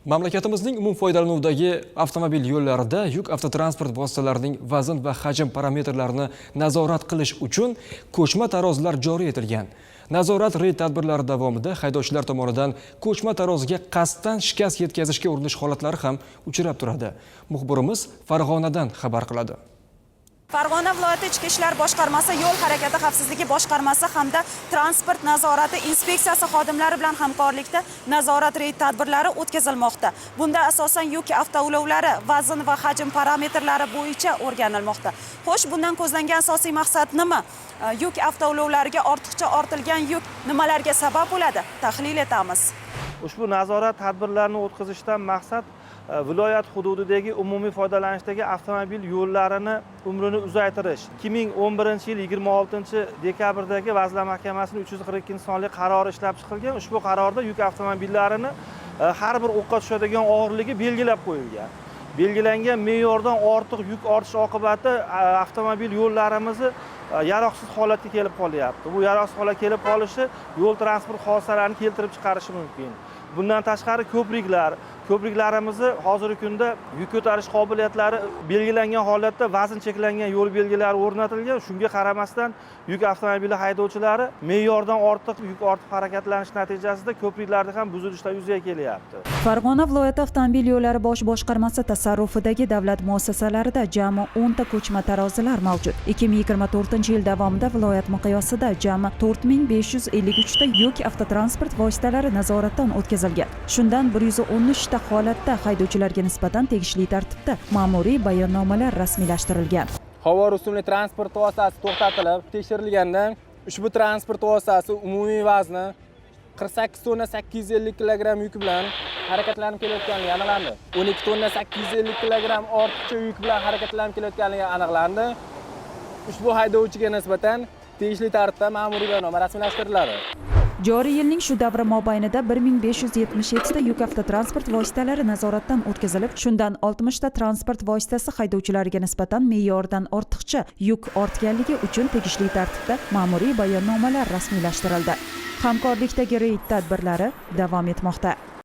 Mamlakatimizning umum foydalanuvdagi avtomobil yo'llarida yuk avtotransport vositalarining vazn va hajm parametrlarini nazorat qilish uchun ko'chma tarozilar joriy etilgan. Nazorat reyd tadbirlari davomida haydovchilar tomonidan ko'chma taroziga qasddan shikast yetkazishga urinish holatlari ham uchrab turadi. Muxbirimiz Farg'onadan xabar qiladi. Farg'ona viloyati Ichki ishlar boshqarmasi, yo'l harakati xavfsizligi boshqarmasi hamda transport nazorati inspeksiyasi xodimlari bilan hamkorlikda nazorat reyd tadbirlari o'tkazilmoqda. Bunda asosan yuk avtoulovlari vazn va hajm parametrlari bo'yicha o'rganilmoqda. Xo'sh, bundan ko'zlangan asosiy maqsad nima? Yuk avtoulovlariga ortiqcha ortilgan yuk nimalarga sabab bo'ladi? Tahlil etamiz. Ushbu nazorat tadbirlarini o'tkazishdan maqsad viloyat hududidagi umumiy foydalanishdagi avtomobil yo'llarini umrini uzaytirish. 2011-yil 26-dekabrdagi Vazirlar Mahkamasining 342-sonli qarori ishlab chiqilgan. Ushbu qarorda yuk avtomobillarini har bir o'qqa tushadigan og'irligi belgilab qo'yilgan. Belgilangan me'yordan ortiq yuk ortishi oqibatida avtomobil yo'llarimizni yaroqsiz holatga kelib qolyapti. Bu yaroqsiz holatga kelib qolishi yo'l transport hodisalarini keltirib chiqarishi mumkin. Bundan tashqari ko'priklarimizni hozirgi kunda yuk ko'tarish qobiliyatlari belgilangan holatda vazn cheklangan yo'l belgilari o'rnatilgan. Shunga qaramasdan yuk avtomobili haydovchilari me'yordan ortiq yuk ortib harakatlanish natijasida ko'priklarda ham buzilishlar yuzaga kelyapti. Farg'ona viloyati avtomobil yo'llari bosh boshqarmasi tasarrufidagi davlat muassasalarida jami 10 ta ko'chma tarozilar mavjud. 2024-yil davomida viloyat miqyosida jami 4553 ta yuk avtotransport vositalari nazoratdan o'tkazilgan. Shundan 113 ta holatda haydovchilarga nisbatan tegishli tartibda ma'muriy bayonnomalar rasmiylashtirilgan. Havo rusumli transport vositasi to'xtatilib, tekshirilganda ushbu transport vositasi umumiy vazni 48 tonna 850 kg yuk bilan harakatlanib kelayotganligi aniqlandi. 12 tonna 850 kg ortiqcha yuk bilan harakatlanib kelayotganligi aniqlandi. Ushbu haydovchiga nisbatan tegishli tartibda ma'muriy bayonnoma rasmiylashtiriladi. Joriy yilning shu davri mobaynida 1577 ta yuk avtotransport vositalari nazoratdan o'tkazilib, shundan 60 ta transport vositasi haydovchilariga nisbatan me'yordan ortiqcha yuk ortganligi uchun tegishli tartibda ma'muriy bayonnomalar rasmiylashtirildi. Hamkorlikdagi reyd tadbirlari davom etmoqda.